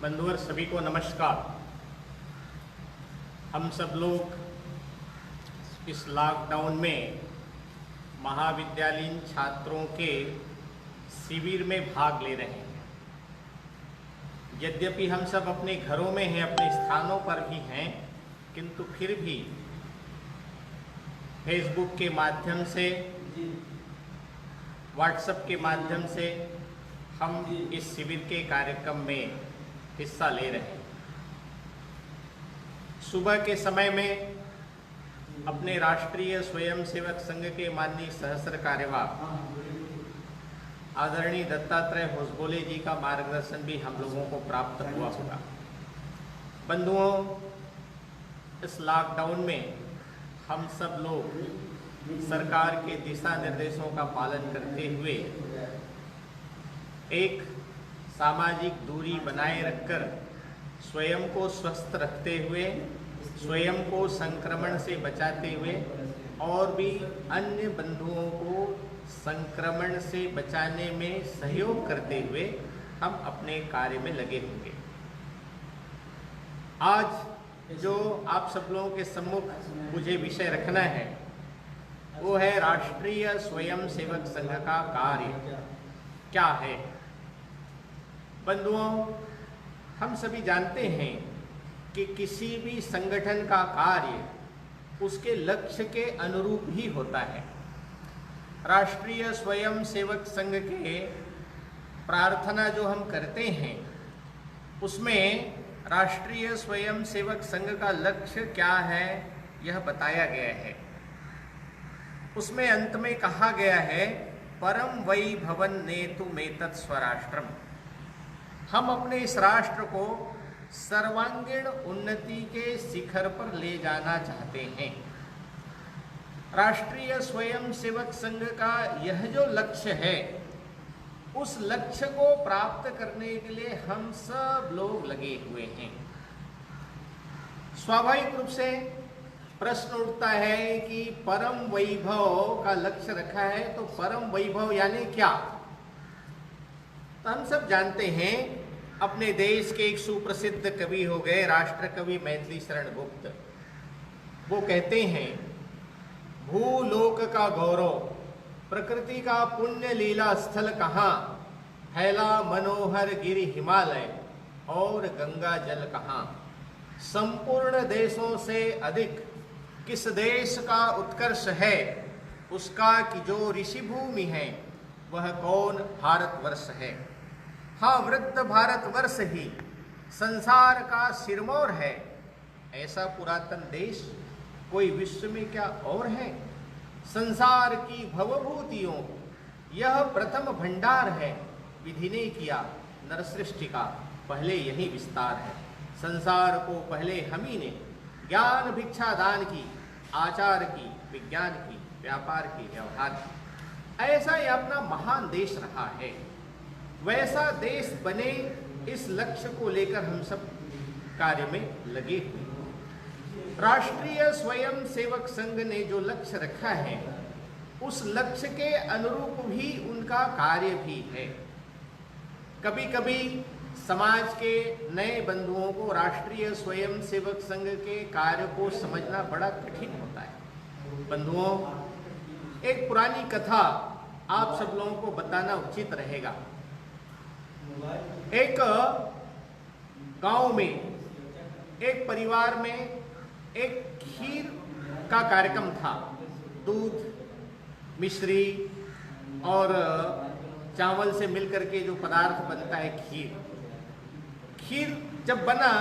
बंधुवर सभी को नमस्कार। हम सब लोग इस लॉकडाउन में महाविद्यालयीन छात्रों के शिविर में भाग ले रहे हैं। यद्यपि हम सब अपने घरों में हैं, अपने स्थानों पर ही हैं, किंतु फिर भी फेसबुक के माध्यम से, व्हाट्सएप के माध्यम से हम इस शिविर के कार्यक्रम में हिस्सा ले रहे हैं। सुबह के समय में अपने राष्ट्रीय स्वयंसेवक संघ के माननीय सहस्त्र कार्यवाह आदरणीय दत्तात्रेय होसबोले जी का मार्गदर्शन भी हम लोगों को प्राप्त हुआ होगा। बंधुओं, इस लॉकडाउन में हम सब लोग सरकार के दिशा निर्देशों का पालन करते हुए एक सामाजिक दूरी बनाए रखकर स्वयं को स्वस्थ रखते हुए, स्वयं को संक्रमण से बचाते हुए और भी अन्य बंधुओं को संक्रमण से बचाने में सहयोग करते हुए हम अपने कार्य में लगे होंगे। आज जो आप सब लोगों के सम्मुख मुझे विषय रखना है वो है राष्ट्रीय स्वयंसेवक संघ का कार्य क्या है। बंधुओं, हम सभी जानते हैं कि किसी भी संगठन का कार्य उसके लक्ष्य के अनुरूप ही होता है। राष्ट्रीय स्वयंसेवक संघ के प्रार्थना जो हम करते हैं उसमें राष्ट्रीय स्वयंसेवक संघ का लक्ष्य क्या है यह बताया गया है। उसमें अंत में कहा गया है, परम वै भवन नेतु मेतत् स्वराष्ट्रम। हम अपने इस राष्ट्र को सर्वांगीण उन्नति के शिखर पर ले जाना चाहते हैं। राष्ट्रीय स्वयंसेवक संघ का यह जो लक्ष्य है उस लक्ष्य को प्राप्त करने के लिए हम सब लोग लगे हुए हैं। स्वाभाविक रूप से प्रश्न उठता है कि परम वैभव का लक्ष्य रखा है, तो परम वैभव यानी क्या? तो हम सब जानते हैं, अपने देश के एक सुप्रसिद्ध कवि हो गए राष्ट्र कवि मैथिली शरण गुप्त। वो कहते हैं, भूलोक का गौरव, प्रकृति का पुण्य लीला स्थल कहाँ, फैला मनोहर गिरि हिमालय और गंगा जल कहाँ। संपूर्ण देशों से अधिक किस देश का उत्कर्ष है, उसका कि जो ऋषि भूमि है वह कौन भारतवर्ष है। हाँ, वृद्ध भारतवर्ष ही संसार का सिरमौर है। ऐसा पुरातन देश कोई विश्व में क्या और है। संसार की भवभूतियों यह प्रथम भंडार है। विधि ने किया नर सृष्टि का, पहले यही विस्तार है। संसार को पहले हम ही ने ज्ञान भिक्षा दान की, आचार की, विज्ञान की, व्यापार की, व्यवहार की। ऐसा ही अपना महान देश रहा है। वैसा देश बने, इस लक्ष्य को लेकर हम सब कार्य में लगे हुए। राष्ट्रीय स्वयंसेवक संघ ने जो लक्ष्य रखा है उस लक्ष्य के अनुरूप भी उनका कार्य भी है। कभी कभी समाज के नए बंधुओं को राष्ट्रीय स्वयंसेवक संघ के कार्य को समझना बड़ा कठिन होता है। बंधुओं, एक पुरानी कथा आप सब लोगों को बताना उचित रहेगा। एक गांव में, एक परिवार में एक खीर का कार्यक्रम था। दूध, मिश्री और चावल से मिलकर के जो पदार्थ बनता है खीर जब बना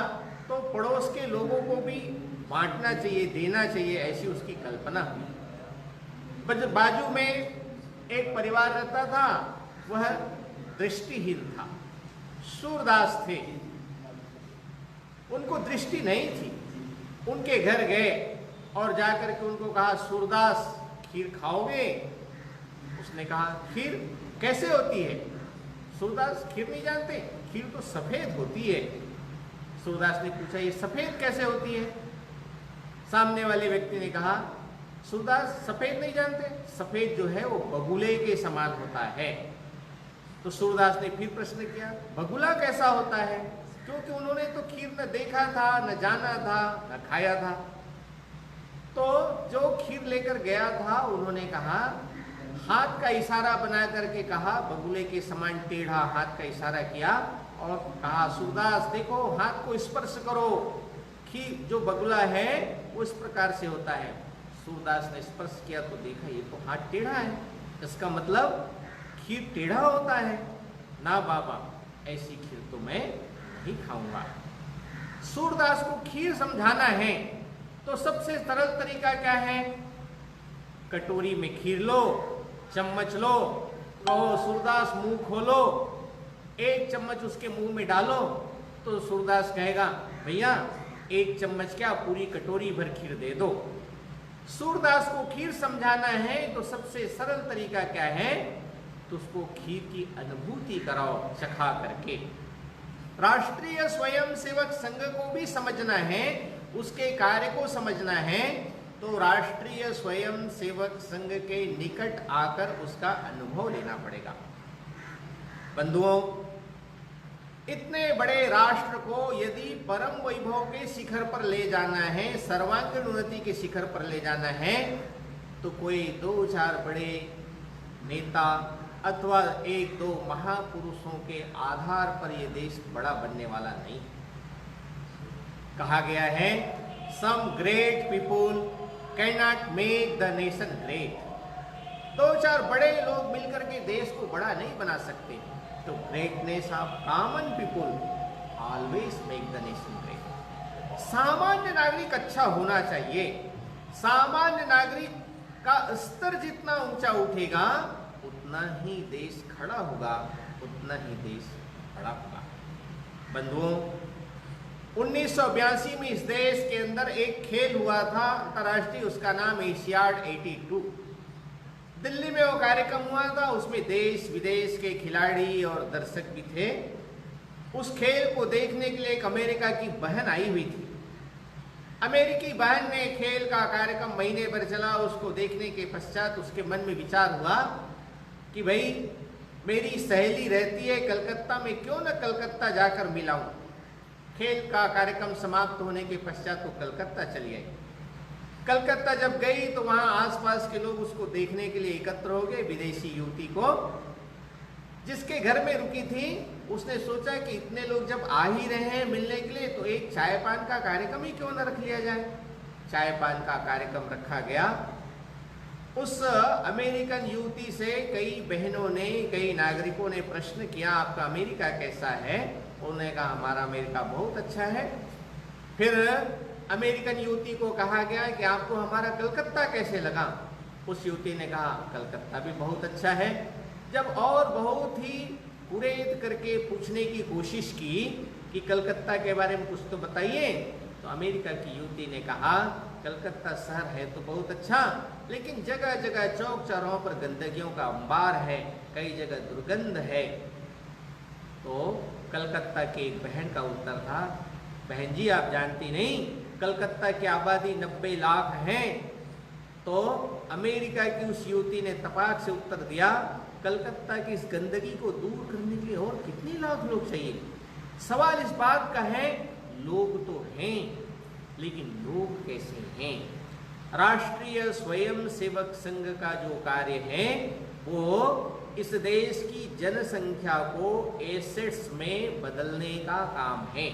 तो पड़ोस के लोगों को भी बांटना चाहिए, देना चाहिए, ऐसी उसकी कल्पना हुई। बाजू में एक परिवार रहता था, वह दृष्टिहीन था, सूरदास थे, उनको दृष्टि नहीं थी। उनके घर गए और जाकर के उनको कहा, सूरदास खीर खाओगे? उसने कहा, खीर कैसे होती है? सूरदास खीर नहीं जानते, खीर तो सफेद होती है। सूरदास ने पूछा, ये सफेद कैसे होती है? सामने वाले व्यक्ति ने कहा, सूरदास सफेद नहीं जानते, सफेद जो है वो बगुले के समान होता है। तो सूरदास ने फिर प्रश्न किया, बगुला कैसा होता है? क्योंकि उन्होंने तो खीर न देखा था, न जाना था, न खाया था। तो जो खीर लेकर गया था, उन्होंने कहा, हाथ का इशारा बना करके कहा, बगुले के समान टेढ़ा हाथ का इशारा किया और कहा, सूरदास देखो, हाथ को स्पर्श करो, खीर जो बगुला है वो इस प्रकार से होता है। सूरदास ने स्पर्श किया तो देखा ये तो हाथ टेढ़ा है, इसका मतलब खीर टेढ़ा होता है। ना बाबा, ऐसी खीर तो मैं नहीं खाऊंगा। सूरदास को खीर समझाना है तो सबसे सरल तरीका क्या है? कटोरी में खीर लो, चम्मच लो, कहो सूरदास मुंह खोलो, एक चम्मच उसके मुंह में डालो, तो सूरदास कहेगा, भैया एक चम्मच क्या, पूरी कटोरी भर खीर दे दो। सूरदास को खीर समझाना है तो सबसे सरल तरीका क्या है? तो उसको खीर की अनुभूति कराओ चखा करके। राष्ट्रीय स्वयंसेवक संघ को भी समझना है, उसके कार्य को समझना है, तो राष्ट्रीय स्वयंसेवक संघ के निकट आकर उसका अनुभव लेना पड़ेगा। बंधुओं, इतने बड़े राष्ट्र को यदि परम वैभव के शिखर पर ले जाना है, सर्वांगीण उन्नति के शिखर पर ले जाना है, तो कोई 2-4 बड़े नेता अथवा 1-2 महापुरुषों के आधार पर यह देश बड़ा बनने वाला नहीं। कहा गया है, some great people can not make the nation great. 2-4 बड़े लोग मिलकर के देश को बड़ा नहीं बना सकते। तो greatness of common people always make the nation great. सामान्य नागरिक अच्छा होना चाहिए। सामान्य नागरिक का स्तर जितना ऊंचा उठेगा, उतना ही देश खड़ा होगा, उतना ही देश बड़ा होगा। बंधुओं, 1982 में इस देश के अंदर एक खेल हुआ था अंतर्राष्ट्रीय, उसका नाम एशियाड 82। दिल्ली में वो कार्यक्रम हुआ था, उसमें देश विदेश के खिलाड़ी और दर्शक भी थे। उस खेल को देखने के लिए एक अमेरिका की बहन आई हुई थी। अमेरिकी बहन ने खेल का कार्यक्रम महीने भर चला, उसको देखने के पश्चात उसके मन में विचार हुआ कि भाई मेरी सहेली रहती है कलकत्ता में, क्यों न कलकत्ता जाकर मिलाऊं। खेल का कार्यक्रम समाप्त होने के पश्चात वो कलकत्ता चली आई। कलकत्ता जब गई तो वहां आसपास के लोग उसको देखने के लिए एकत्र हो गए। विदेशी युवती को जिसके घर में रुकी थी, उसने सोचा कि इतने लोग जब आ ही रहे हैं मिलने के लिए, तो एक चाय पान का कार्यक्रम ही क्यों न रख लिया जाए। चाय पान का कार्यक्रम रखा गया। उस अमेरिकन युवती से कई बहनों ने, कई नागरिकों ने प्रश्न किया, आपका अमेरिका कैसा है? उन्होंने कहा, हमारा अमेरिका बहुत अच्छा है। फिर अमेरिकन युवती को कहा गया कि आपको हमारा कलकत्ता कैसे लगा? उस युवती ने कहा, कलकत्ता भी बहुत अच्छा है। जब और बहुत ही कुरेद करके पूछने की कोशिश की कि कलकत्ता के बारे में कुछ तो बताइए, तो अमेरिका की युवती ने कहा, कलकत्ता शहर है तो बहुत अच्छा, लेकिन जगह जगह चौक चौराहों पर गंदगियों का अंबार है, कई जगह दुर्गंध है। तो कलकत्ता की एक बहन का उत्तर था, बहन जी आप जानती नहीं, कलकत्ता की आबादी 90 लाख है। तो अमेरिका की उस युवती ने तपाक से उत्तर दिया, कलकत्ता की इस गंदगी को दूर करने के लिए और कितने लाख लोग चाहिए? सवाल इस बात का है, लोग तो हैं, लेकिन लोग कैसे हैं? राष्ट्रीय स्वयंसेवक संघ का जो कार्य है वो इस देश की जनसंख्या को एसेट्स में बदलने का काम है।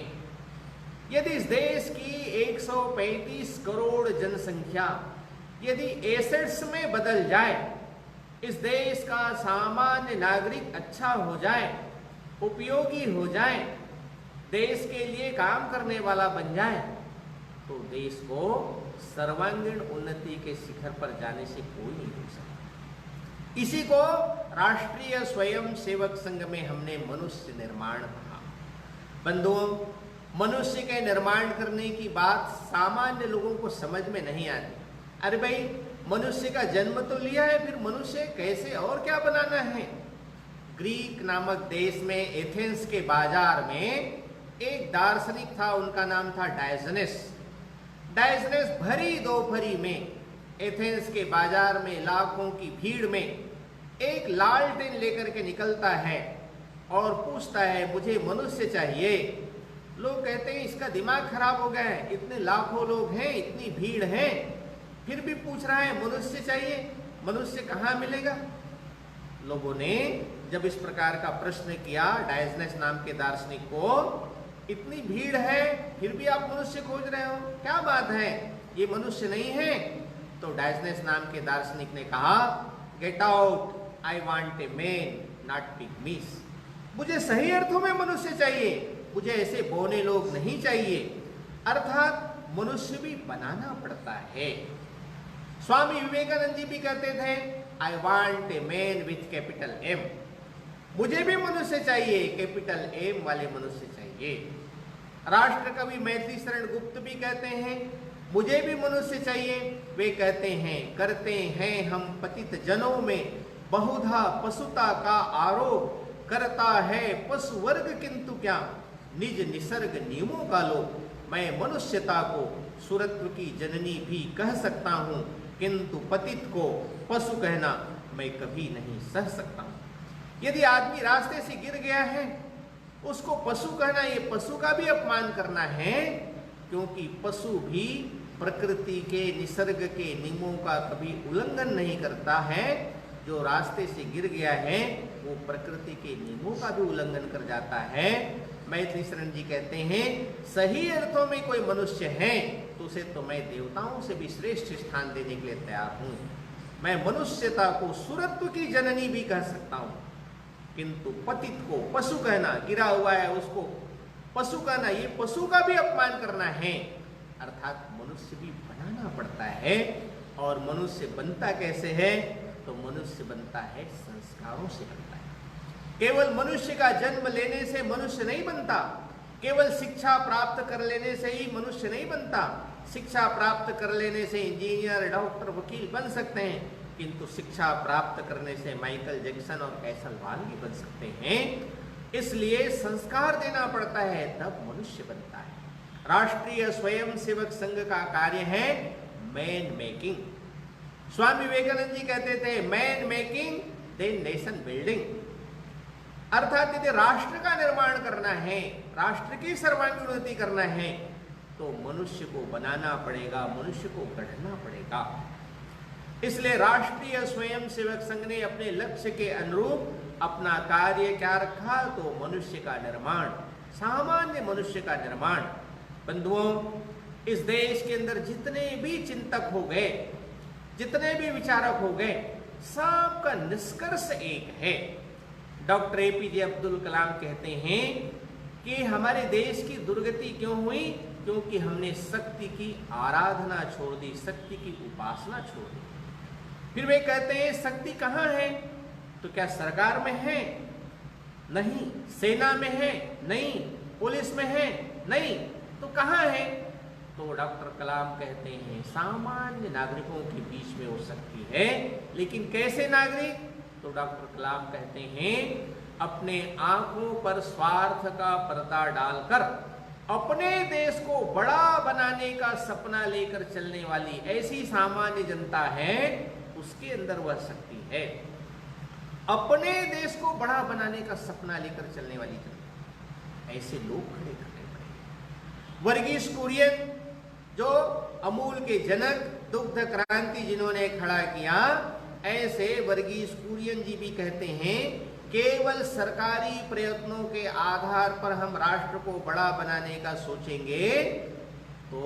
यदि इस देश की 135 करोड़ जनसंख्या यदि एसेट्स में बदल जाए, इस देश का सामान्य नागरिक अच्छा हो जाए, उपयोगी हो जाए, देश के लिए काम करने वाला बन जाए, तो देश को सर्वांगीण उन्नति के शिखर पर जाने से कोई नहीं रोक सकता। इसी को राष्ट्रीय स्वयंसेवक संघ में हमने मनुष्य निर्माण कहा। बंधुओं, मनुष्य के निर्माण करने की बात सामान्य लोगों को समझ में नहीं आती। अरे भाई, मनुष्य का जन्म तो लिया है, फिर मनुष्य कैसे और क्या बनाना है? ग्रीक नामक देश में एथेंस के बाजार में एक दार्शनिक था, उनका नाम था डायोजनेस। डायोजनेस भरी दोपहरी में एथेंस के बाजार में लाखों की भीड़ में एक लालटेन लेकर के निकलता है और पूछता है, मुझे मनुष्य चाहिए। लोग कहते हैं इसका दिमाग खराब हो गया है, इतने लाखों लोग हैं, इतनी भीड़ है, फिर भी पूछ रहा है मनुष्य चाहिए, मनुष्य कहाँ मिलेगा। लोगों ने जब इस प्रकार का प्रश्न किया डायोजनीस नाम के दार्शनिक को, इतनी भीड़ है फिर भी आप मनुष्य खोज रहे हो, क्या बात है, ये मनुष्य नहीं है। तो डायोजनीस नाम के दार्शनिक ने कहा, get out, I want a man not pygmies. मुझे सही अर्थों में मनुष्य चाहिए, मुझे ऐसे बौने लोग नहीं चाहिए। अर्थात मनुष्य भी बनाना पड़ता है। स्वामी विवेकानंद जी भी कहते थे, I want a man with capital M. मुझे भी मनुष्य चाहिए, कैपिटल एम वाले मनुष्य चाहिए। राष्ट्र कवि मैथिली शरण गुप्त भी कहते हैं, मुझे भी मनुष्य चाहिए। वे कहते हैं, करते हैं हम पतित जनों में बहुधा पशुता का आरोप, करता है पशु वर्ग किंतु क्या निज निसर्ग नियमों का लोप। मैं मनुष्यता को सुरत्व की जननी भी कह सकता हूँ, किंतु पतित को पशु कहना मैं कभी नहीं सह सकता हूँ। यदि आदमी रास्ते से गिर गया है, उसको पशु कहना, ये पशु का भी अपमान करना है, क्योंकि पशु भी प्रकृति के निसर्ग के नियमों का कभी उल्लंघन नहीं करता है। जो रास्ते से गिर गया है वो प्रकृति के नियमों का भी उल्लंघन कर जाता है। मैथिली शरण जी कहते हैं, सही अर्थों में कोई मनुष्य है तो उसे तो मैं देवताओं से भी श्रेष्ठ स्थान देने के लिए तैयार हूँ। मैं मनुष्यता को सुरत्व की जननी भी कह सकता हूँ, किंतु पतित को पशु कहना, गिरा हुआ है उसको पशु कहना, ये पशु का भी अपमान करना है। अर्थात मनुष्य भी बनाना पड़ता है। और मनुष्य बनता कैसे है? तो मनुष्य बनता है संस्कारों से बनता है। केवल मनुष्य का जन्म लेने से मनुष्य नहीं बनता, केवल शिक्षा प्राप्त कर लेने से ही मनुष्य नहीं बनता। शिक्षा प्राप्त कर लेने से इंजीनियर, डॉक्टर, वकील बन सकते हैं, किंतु शिक्षा प्राप्त करने से माइकल जैक्सन और कैसलवान भी बन सकते हैं। इसलिए संस्कार देना पड़ता है, तब मनुष्य बनता है। राष्ट्रीय स्वयंसेवक संघ का कार्य है मैन मेकिंग। स्वामी विवेकानंद जी कहते थे, man making then nation building. अर्थात यदि राष्ट्र का निर्माण करना है, राष्ट्र की सर्वांगीण करना है, तो मनुष्य को बनाना पड़ेगा, मनुष्य को गढ़ना पड़ेगा। इसलिए राष्ट्रीय स्वयंसेवक संघ ने अपने लक्ष्य के अनुरूप अपना कार्य क्या रखा? तो मनुष्य का निर्माण, सामान्य मनुष्य का निर्माण। बंधुओं, इस देश के अंदर जितने भी चिंतक हो गए, जितने भी विचारक हो गए, सबका निष्कर्ष एक है। डॉक्टर एपीजे अब्दुल कलाम कहते हैं कि हमारे देश की दुर्गति क्यों हुई? क्योंकि हमने शक्ति की आराधना छोड़ दी, शक्ति की उपासना छोड़ दी। फिर वे कहते हैं शक्ति कहाँ है? तो क्या सरकार में है? नहीं। सेना में है? नहीं। पुलिस में है? नहीं। तो कहाँ है? तो डॉक्टर कलाम कहते हैं सामान्य नागरिकों के बीच में हो सकती है। लेकिन कैसे नागरिक? तो डॉक्टर कलाम कहते हैं अपने आंखों पर स्वार्थ का पर्दा डालकर अपने देश को बड़ा बनाने का सपना लेकर चलने वाली ऐसी सामान्य जनता है, उसके अंदर वह शक्ति है। अपने देश को बड़ा बनाने का सपना लेकर चलने वाली जनता, ऐसे लोग खड़े करने पड़ेंगे। वर्गीस कुरियन, जो अमूल के जनक, दुग्ध क्रांति जिन्होंने खड़ा किया, ऐसे वर्गीस कुरियन जी भी कहते हैं केवल सरकारी प्रयत्नों के आधार पर हम राष्ट्र को बड़ा बनाने का सोचेंगे तो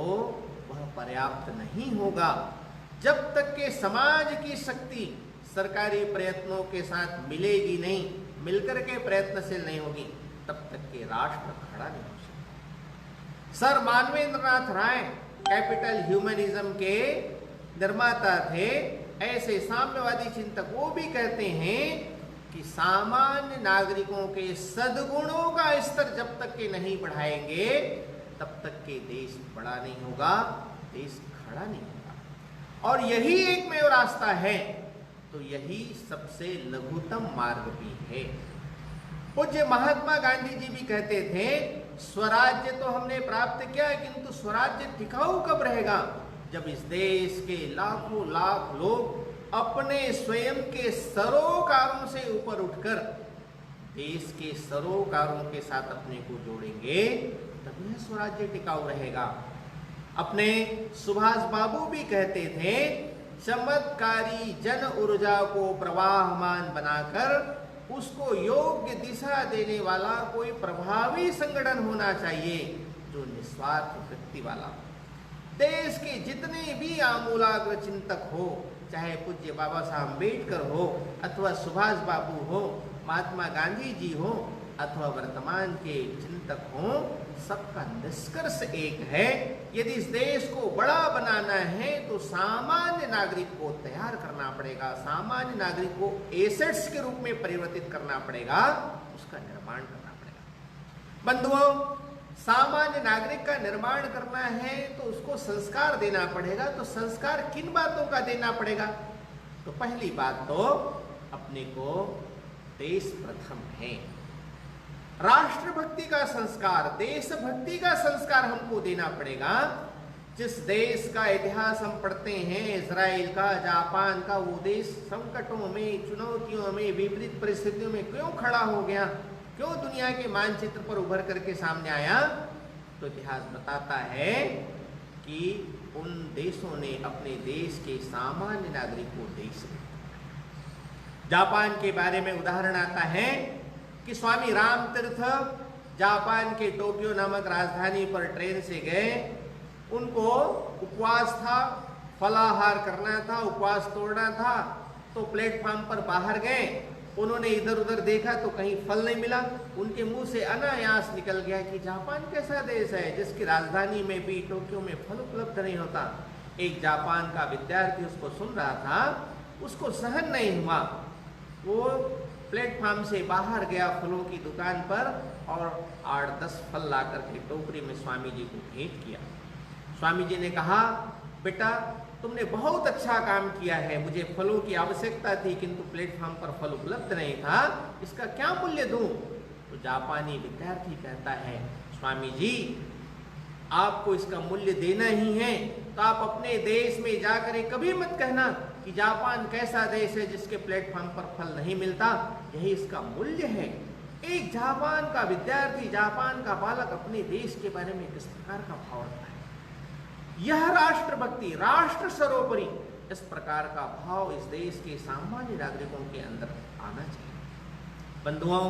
वह पर्याप्त नहीं होगा। जब तक के समाज की शक्ति सरकारी प्रयत्नों के साथ मिलेगी नहीं, मिलकर के प्रयत्नशील नहीं होगी, तब तक के राष्ट्र खड़ा नहीं हो सकता। सर मानवेंद्रनाथ राय कैपिटल ह्यूमनिज्म के निर्माता थे। ऐसे साम्यवादी चिंतक वो भी कहते हैं कि सामान्य नागरिकों के सद्गुणों का स्तर जब तक के नहीं बढ़ाएंगे, तब तक के देश बड़ा नहीं होगा, देश खड़ा नहीं होगा। और यही एकमेव रास्ता है, तो यही सबसे लघुतम मार्ग भी है। पूज्य महात्मा गांधी जी भी कहते थे स्वराज्य तो हमने प्राप्त किया, किंतु स्वराज्य टिकाऊ कब रहेगा? जब इस देश के लाखों लाख लोग अपने स्वयं के सरोकारों से ऊपर उठकर देश के सरोकारों के साथ अपने को जोड़ेंगे तभी स्वराज्य टिकाऊ रहेगा। अपने सुभाष बाबू भी कहते थे, चमत्कारी जन ऊर्जा को प्रवाहमान बनाकर उसको योग्य दिशा देने वाला कोई प्रभावी संगठन होना चाहिए जो निस्वार्थ वृत्ति वाला। देश के जितने भी आमूलाग्र चिंतक हो, चाहे पूज्य बाबा साहब अम्बेडकर हो अथवा सुभाष बाबू हो, महात्मा गांधी जी हो अथवा वर्तमान के चिंतक हो, सबका निष्कर्ष एक है, यदि इस देश को बड़ा बनाना है तो सामान्य नागरिक को तैयार करना पड़ेगा, सामान्य नागरिक को एसेट्स के रूप में परिवर्तित करना पड़ेगा, उसका निर्माण करना पड़ेगा। बंधुओं, सामान्य नागरिक का निर्माण करना है तो उसको संस्कार देना पड़ेगा। तो संस्कार किन बातों का देना पड़ेगा? तो पहली बात तो अपने को देश प्रथम है, राष्ट्रभक्ति का संस्कार, देशभक्ति का संस्कार हमको देना पड़ेगा। जिस देश का इतिहास हम पढ़ते हैं, इजराइल का, जापान का, वो देश संकटों में, चुनौतियों में, विपरीत परिस्थितियों में क्यों खड़ा हो गया, क्यों दुनिया के मानचित्र पर उभर करके सामने आया? तो इतिहास बताता है कि उन देशों ने अपने देश के सामान्य नागरिक को देश में। जापान के बारे में उदाहरण आता है कि स्वामी रामतीर्थ जापान के टोक्यो नामक राजधानी पर ट्रेन से गए। उनको उपवास था, फलाहार करना था, उपवास तोड़ना था, तो प्लेटफॉर्म पर बाहर गए। उन्होंने इधर उधर देखा तो कहीं फल नहीं मिला। उनके मुंह से अनायास निकल गया कि जापान कैसा देश है जिसकी राजधानी में भी, टोक्यो में फल उपलब्ध नहीं होता। एक जापान का विद्यार्थी उसको सुन रहा था, उसको सहन नहीं हुआ। वो प्लेटफॉर्म से बाहर गया फलों की दुकान पर और 8-10 फल ला करके टोकरी में स्वामी जी को भेंट किया। स्वामी जी ने कहा, बेटा तुमने बहुत अच्छा काम किया है, मुझे फलों की आवश्यकता थी किंतु प्लेटफॉर्म पर फल उपलब्ध नहीं था, इसका क्या मूल्य दूं? तो जापानी विद्यार्थी कहता है, स्वामी जी आपको इसका मूल्य देना ही है तो आप अपने देश में जाकर कभी मत कहना कि जापान कैसा देश है जिसके प्लेटफॉर्म पर फल नहीं मिलता, यही इसका मूल्य है। एक जापान का विद्यार्थी, जापान का बालक अपने देश के बारे में किस प्रकार का भाव रखता है, यह राष्ट्रभक्ति, राष्ट्र सर्वोपरि, इस प्रकार का भाव इस देश के सामान्य नागरिकों के अंदर आना चाहिए। बंधुओं,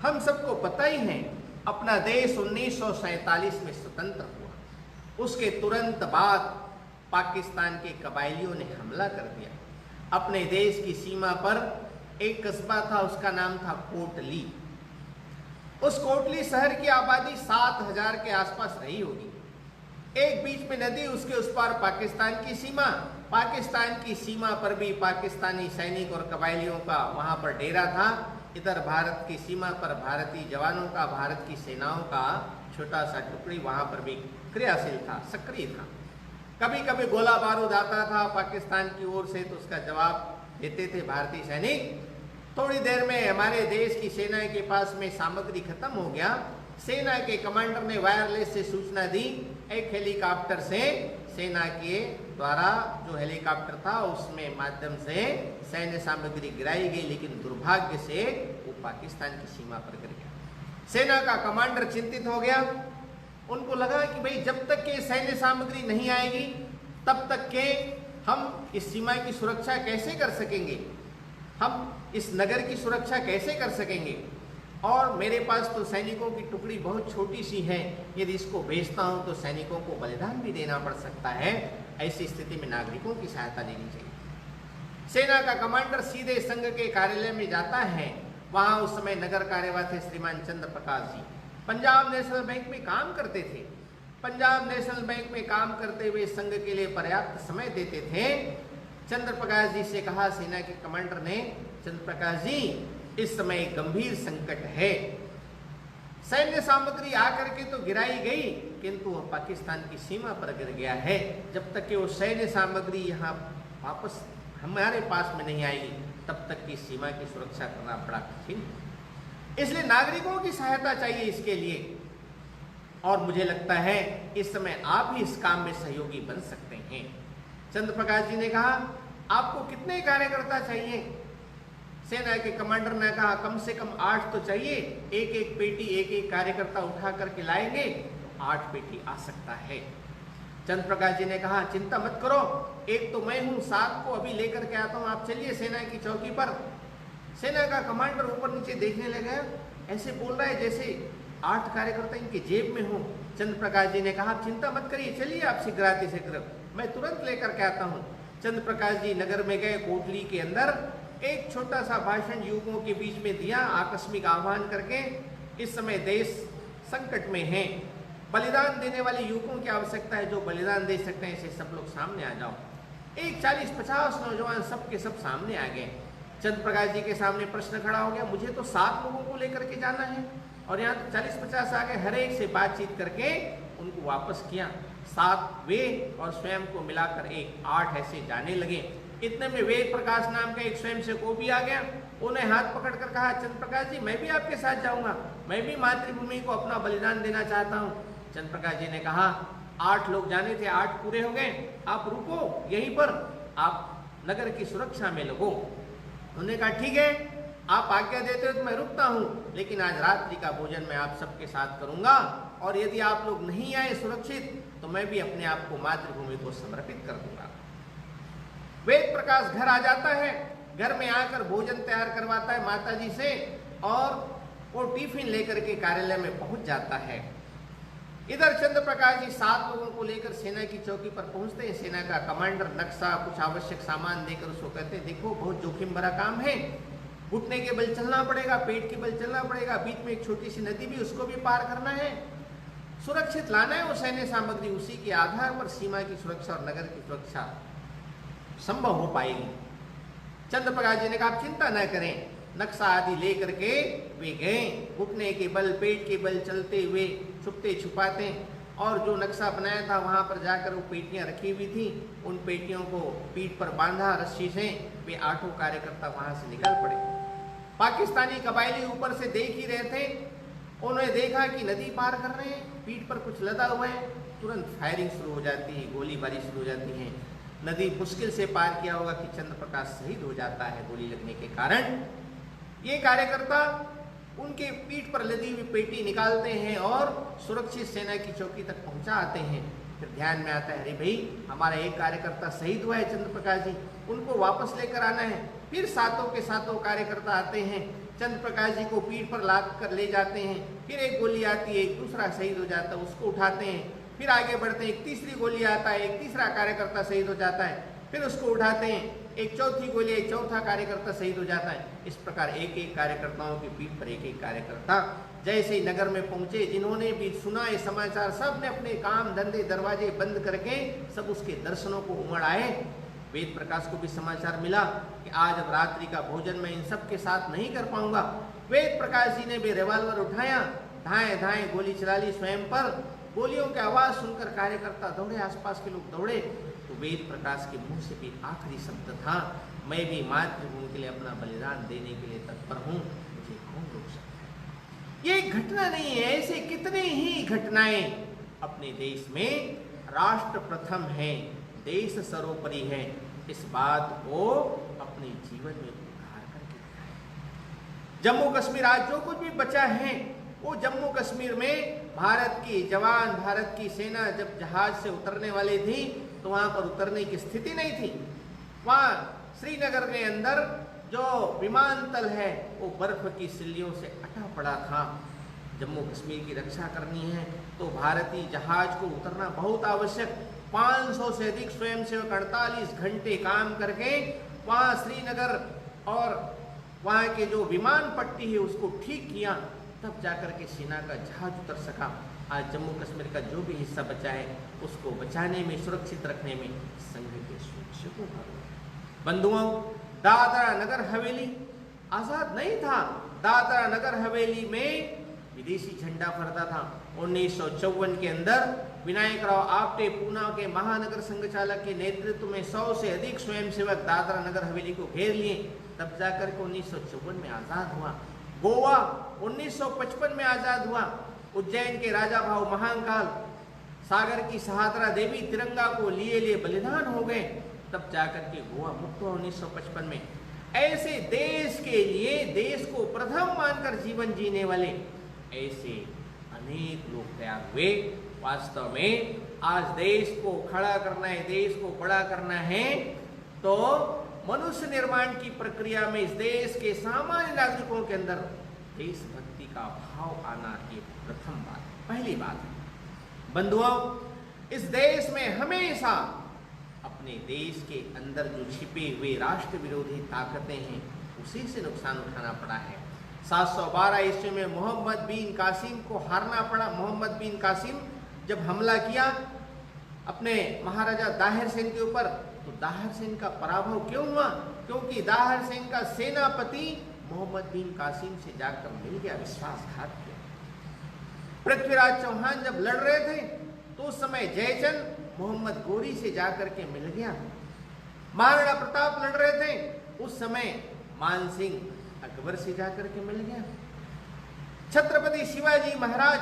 हम सबको पता ही है अपना देश 1947 में स्वतंत्र हुआ। उसके तुरंत बाद पाकिस्तान के कबायलियों ने हमला कर दिया। अपने देश की सीमा पर एक कस्बा था, उसका नाम था कोटली। उस कोटली शहर की आबादी 7000 के आसपास रही होगी। एक बीच में नदी, उसके उस पार पाकिस्तान की सीमा। पाकिस्तान की सीमा पर भी पाकिस्तानी सैनिक और कबायलियों का वहां पर डेरा था। इधर भारत की सीमा पर भारतीय जवानों का, भारत की सेनाओं का छोटा सा टुकड़ी वहां पर भी क्रियाशील था, सक्रिय था। कभी कभी गोला बारूद आता था पाकिस्तान की ओर से तो उसका जवाब देते थे भारतीय सैनिक। थोड़ी देर में हमारे देश की सेना के पास में सामग्री खत्म हो गया। सेना के कमांडर ने वायरलेस से सूचना दी, एक हेलीकॉप्टर से सेना के द्वारा जो हेलीकॉप्टर था उसमें माध्यम से सैन्य सामग्री गिराई गई, लेकिन दुर्भाग्य से वो पाकिस्तान की सीमा पर गिर गया। सेना का कमांडर चिंतित हो गया। उनको लगा कि भाई जब तक के सैन्य सामग्री नहीं आएगी तब तक के हम इस सीमा की सुरक्षा कैसे कर सकेंगे, हम इस नगर की सुरक्षा कैसे कर सकेंगे, और मेरे पास तो सैनिकों की टुकड़ी बहुत छोटी सी है, यदि इसको भेजता हूं तो सैनिकों को बलिदान भी देना पड़ सकता है। ऐसी स्थिति में नागरिकों की सहायता लेनी चाहिए। सेना का कमांडर सीधे संघ के कार्यालय में जाता है। वहां उस समय नगर कार्यवाह थे श्रीमान चंद्र प्रकाश जी, पंजाब नेशनल बैंक में काम करते थे। पंजाब नेशनल बैंक में काम करते हुए संघ के लिए पर्याप्त समय देते थे। चंद्र प्रकाश जी से कहा सेना के कमांडर ने, चंद्र प्रकाश जी इस समय गंभीर संकट है, सैन्य सामग्री आकर के तो गिराई गई किंतु वह पाकिस्तान की सीमा पर गिर गया है। जब तक कि वो सैन्य सामग्री यहाँ वापस हमारे पास में नहीं आएगी तब तक की सीमा की सुरक्षा करना बड़ा कठिन है। इसलिए नागरिकों की सहायता चाहिए इसके लिए, और मुझे लगता है इस समय आप ही इस काम में सहयोगी बन सकते हैं। चंद्र प्रकाश जी ने कहा, आपको कितने कार्यकर्ता चाहिए? सेना के कमांडर ने कहा कम से कम 8 तो चाहिए, एक एक पेटी एक एक कार्यकर्ता उठा करके लाएंगे, 8 पेटी आ सकता है। चंद्र प्रकाश जी ने कहा चिंता मत करो, एक तो मैं हूं, 7 को अभी लेकर के आता हूं, आप चलिए सेना की चौकी पर। सेना का कमांडर ऊपर नीचे देखने लगा, ऐसे बोल रहा है जैसे 8 कार्यकर्ता इनके जेब में हो। चंद्र प्रकाश जी ने कहा चिंता मत करिए, चलिए आप शीघ्र मैं तुरंत लेकर के आता हूँ। चंद्र प्रकाश जी नगर में गए, कोटली के अंदर एक छोटा सा भाषण युवकों के बीच में दिया, आकस्मिक आह्वान करके, इस समय देश संकट में है, बलिदान देने वाले युवकों की आवश्यकता है, जो बलिदान दे सकते हैं ऐसे सब लोग सामने आ जाओ। एक 40-50 नौजवान सब के सब सामने आ गए। चंद्र प्रकाश जी के सामने प्रश्न खड़ा हो गया, मुझे तो 7 लोगों को लेकर के जाना है और यहाँ तो 40-50 आ गए। हर एक से बातचीत करके उनको वापस किया, 7 वे और स्वयं को मिलाकर 8 ऐसे जाने लगे। इतने में वेद प्रकाश नाम का एक स्वयं से को भी आ गया, उन्हें हाथ पकड़ कर कहा चंद्र प्रकाश जी मैं भी आपके साथ जाऊंगा, मैं भी मातृभूमि को अपना बलिदान देना चाहता हूँ। चंद्र प्रकाश जी ने कहा 8 लोग जाने थे, 8 पूरे हो गए, आप रुको यहीं पर, आप नगर की सुरक्षा में लगो। उन्होंने कहा ठीक है, आप आज्ञा देते हो तो मैं रुकता हूँ, लेकिन आज रात्रि का भोजन मैं आप सबके साथ करूंगा और यदि आप लोग नहीं आए सुरक्षित तो मैं भी अपने आप को मातृभूमि को समर्पित कर दूंगा। वेद प्रकाश घर आ जाता है, घर में आकर भोजन तैयार करवाता है माताजी से और वो टिफिन लेकर के कार्यालय में पहुंच जाता है। इधर चंद्र प्रकाश जी 7 लोगों को लेकर सेना की चौकी पर पहुंचते हैं। सेना का कमांडर नक्शा, कुछ आवश्यक सामान देकर उसको कहते हैं देखो बहुत जोखिम भरा काम है, घुटने के बल चलना पड़ेगा, पेट के बल चलना पड़ेगा, बीच में एक छोटी सी नदी भी उसको भी पार करना है, सुरक्षित लाना है वो सैन्य सामग्री, उसी के आधार पर सीमा की सुरक्षा और नगर की सुरक्षा संभव हो पाएगी। चंद्र प्रकाश जी ने कहा आप चिंता न करें, नक्शा आदि लेकर के वे गए, घुटने के बल पेट के बल चलते हुए छुपते छुपाते, और जो नक्शा बनाया था वहां पर जाकर वो पेटियां रखी हुई थी, उन पेटियों को पीठ पर बांधा रस्सी से, वे 8 कार्यकर्ता वहां से निकल पड़े। पाकिस्तानी कबायली ऊपर से देख ही रहे थे, उन्होंने देखा कि नदी पार कर रहे हैं, पीठ पर कुछ लदा हुआ है, तुरंत फायरिंग शुरू हो जाती है, गोलीबारी शुरू हो जाती है। नदी मुश्किल से पार किया होगा कि चंद्र प्रकाश शहीद हो जाता है गोली लगने के कारण। ये कार्यकर्ता उनके पीठ पर लदी हुई पेटी निकालते हैं और सुरक्षित सेना की चौकी तक पहुंचा आते हैं। फिर ध्यान में आता है अरे भाई हमारा एक कार्यकर्ता शहीद हुआ है चंद्र प्रकाश जी, उनको वापस लेकर आना है। फिर 7 के 7 कार्यकर्ता आते हैं, चंद्र प्रकाश जी को पीठ पर लाद कर ले जाते हैं। फिर एक गोली आती है, एक दूसरा शहीद हो जाता है, उसको उठाते हैं। फिर आगे बढ़ते हैं, एक तीसरी गोली आता है, एक तीसरा कार्यकर्ता शहीद हो जाता है, फिर उसको उठाते हैं, एक चौथी गोली, एक चौथा कार्यकर्ता शहीद हो जाता है। इस प्रकार एक एक कार्यकर्ताओं की पीठ पर एक एक कार्यकर्ता जैसे ही नगर में पहुंचे, जिन्होंने भी सुना ये समाचार, सब ने अपने काम धंधे दरवाजे बंद करके सब उसके दर्शनों को उमड़ आए। वेद प्रकाश को भी समाचार मिला कि आज अब रात्रि का भोजन मैं इन सब के साथ नहीं कर पाऊंगा। वेद प्रकाश जी ने भी रिवाल्वर उठाया, धाए धाए गोली चला ली स्वयं पर। गोलियों की आवाज सुनकर कार्यकर्ता दौड़े, आसपास के लोग दौड़े, तो वेद प्रकाश के मुंह से भी आखिरी शब्द था, मैं भी मातृभूमि के लिए अपना बलिदान देने के लिए तत्पर हूं, मुझे कौन रोक सकता है। ये एक घटना नहीं है, ऐसे कितने ही घटनाएं अपने देश में। राष्ट्र प्रथम है, देश सर्वोपरि है, इस बात को अपने जीवन में उतार करके दिखाएं। जम्मू कश्मीर आज जो कुछ भी बचा है, वो जम्मू कश्मीर में भारत की जवान, भारत की सेना जब जहाज से उतरने वाली थी तो वहां पर उतरने की स्थिति नहीं थी। वहां श्रीनगर के अंदर जो विमानतल है वो बर्फ की सिल्लियों से अटा पड़ा था। जम्मू कश्मीर की रक्षा करनी है तो भारतीय जहाज को उतरना बहुत आवश्यक। 500 से अधिक स्वयंसेवक 48 घंटे काम करके वहां श्रीनगर और वहां के जो विमान पट्टी है उसको ठीक किया, तब जाकर के सेना का जहाज उतर सका। आज जम्मू कश्मीर का जो भी हिस्सा बचा है उसको बचाने में, सुरक्षित रखने में संघ के स्वयंसेवकों का रोल है। बंधुओं, दादरा नगर हवेली आजाद नहीं था। दादरा नगर हवेली में विदेशी झंडा फहरता था। 1954 के अंदर विनायक राव आप्टे पूना के महानगर संघचालक के नेतृत्व में 100 से अधिक स्वयंसेवक दादरा नगर हवेली को घेर लिए, तब जाकर के 1954 में आजाद हुआ। गोवा 1955 में आजाद हुआ। उज्जैन के राजा भाव महाकाल, सागर की सहात्रा देवी तिरंगा को लिए बलिदान हो गए, तब जाकर के गोवा मुक्त हुआ 1955 में। ऐसे देश के लिए, देश को प्रथम मानकर जीवन जीने वाले ऐसे अनेक लोग तैयार हुए। वास्तव में आज देश को खड़ा करना है, देश को बड़ा करना है, तो मनुष्य निर्माण की प्रक्रिया में इस देश के सामान्य नागरिकों के अंदर देशभक्ति का भाव आना ये प्रथम बात, पहली बात है। बंधुओं, इस देश में हमेशा अपने देश के अंदर जो छिपे हुए राष्ट्र विरोधी ताकतें हैं उसी से नुकसान उठाना पड़ा है। 712 ईस्वी में मोहम्मद बिन कासिम को हारना पड़ा। मोहम्मद बिन कासिम जब हमला किया अपने महाराजा दाहिर सेन के ऊपर, तो दाहिर सेन का पराभव क्यों हुआ? क्योंकि दाहिर सेन का सेनापति मोहम्मद बिन कासिम से जाकर मिल गया, विश्वासघात किया। पृथ्वीराज चौहान जब लड़ रहे थे तो उस समय जयचंद मोहम्मद गोरी से जाकर के मिल गया। महाराणा प्रताप लड़ रहे थे, उस समय मान सिंह अकबर से जाकर के मिल गया। छत्रपति शिवाजी महाराज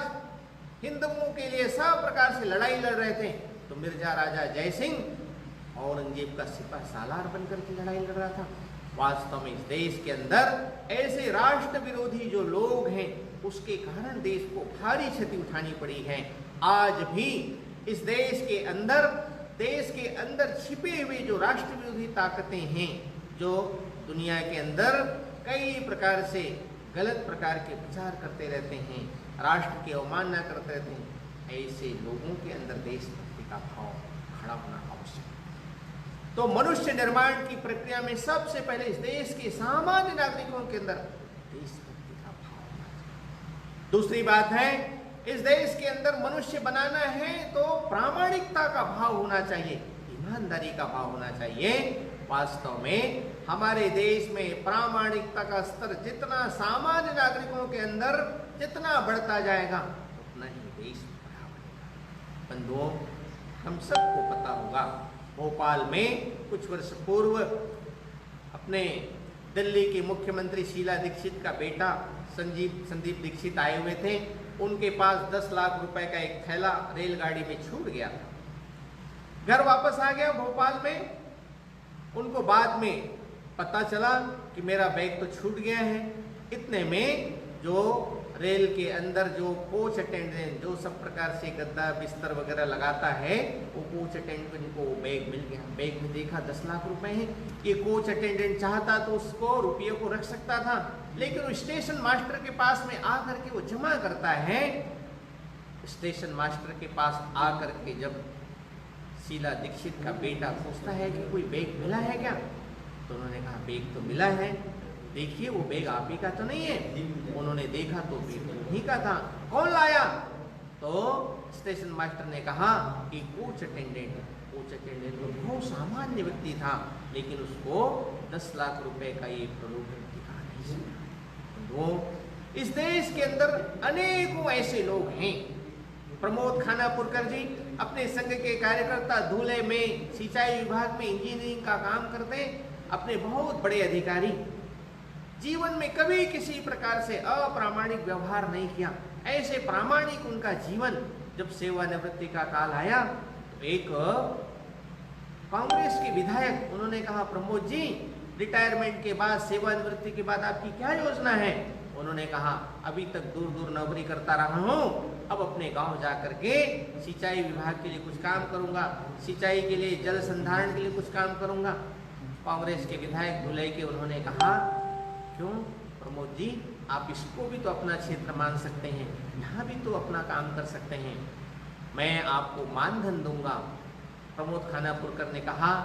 हिंदुओं के लिए सब प्रकार से लड़ाई लड़ रहे थे, तो मिर्जा राजा जयसिंह औरंगजेब का सिपह सालार बनकर के लड़ाई लड़ रहा था। वास्तव में इस देश के अंदर ऐसे राष्ट्र विरोधी जो लोग हैं उसके कारण देश को भारी क्षति उठानी पड़ी है। आज भी इस देश के अंदर छिपे हुए जो राष्ट्र विरोधी ताकतें हैं, जो दुनिया के अंदर कई प्रकार से गलत प्रकार के विचार करते रहते हैं, राष्ट्र की अवमानना करते रहते हैं, ऐसे लोगों के अंदर देशभक्ति का भाव खड़ा होना आवश्यक है। तो मनुष्य निर्माण की प्रक्रिया में सबसे पहले इस देश के सामान्य नागरिकों के अंदर देशभक्ति का भाव होना चाहिए। दूसरी बात है, इस देश के अंदर मनुष्य बनाना है तो प्रामाणिकता का भाव होना चाहिए, ईमानदारी का भाव होना चाहिए। वास्तव में हमारे देश में प्रामाणिकता का स्तर जितना सामान्य नागरिकों के अंदर जितना बढ़ता जाएगा उतना ही देश बड़ा बनेगा। बंधुओं, हम सबको पता होगा, भोपाल में कुछ वर्ष पूर्व अपने दिल्ली के मुख्यमंत्री शीला दीक्षित का बेटा संदीप दीक्षित आए हुए थे। उनके पास 10 लाख रुपए का एक थैला रेलगाड़ी में छूट गया था। घर वापस आ गया भोपाल में, उनको बाद में पता चला कि मेरा बैग तो छूट गया है। इतने में जो रेल के अंदर जो कोच अटेंडेंट जो सब प्रकार से गद्दा बिस्तर वगैरह लगाता है, वो कोच अटेंडेंट को बैग मिल गया। बैग में देखा 10 लाख रुपए हैं। ये कोच अटेंडेंट चाहता तो उसको रुपये को रख सकता था, लेकिन वो स्टेशन मास्टर के पास में आकर के वो जमा करता है। स्टेशन मास्टर के पास आकर के जब शीला दीक्षित का बेटा पूछता है कि कोई बैग मिला है क्या, तो उन्होंने कहा बैग तो मिला है, देखिए वो बैग आप ही का तो नहीं है। उन्होंने देखा तो बैग उन्हीं का था। कौन लाया? तो स्टेशन मास्टर ने कहा कि कोच अटेंडेंट तो बहुत सामान्य व्यक्ति था, लेकिन उसको 10 लाख रुपए का ये प्रलोभन दिखा नहीं सका। वो इस देश के अंदर अनेकों ऐसे लोग हैं। प्रमोद खानापुरकर जी अपने संघ के कार्यकर्ता, धूले में सिंचाई विभाग में इंजीनियरिंग का काम करते, अपने बहुत बड़े अधिकारी, जीवन में कभी किसी प्रकार से अप्रामाणिक व्यवहार नहीं किया। ऐसे प्रामाणिक उनका जीवन, जब सेवानिवृत्ति का काल आया तो एक कांग्रेस के विधायक, उन्होंने कहा प्रमोद जी रिटायरमेंट के बाद, सेवानिवृत्ति के बाद आपकी क्या योजना है? उन्होंने कहा अभी तक दूर दूर नौकरी करता रहा हूँ, अब अपने गांव जाकर के सिंचाई विभाग के लिए कुछ काम करूंगा, सिंचाई के लिए जल संधारण के लिए कुछ काम करूंगा। कांग्रेस के विधायक धुले के, उन्होंने कहा क्यों प्रमोद जी, आप इसको भी तो अपना क्षेत्र मान सकते हैं, यहाँ भी तो अपना काम कर सकते हैं, मैं आपको मानधन दूंगा। प्रमोद खानापुरकर ने कहा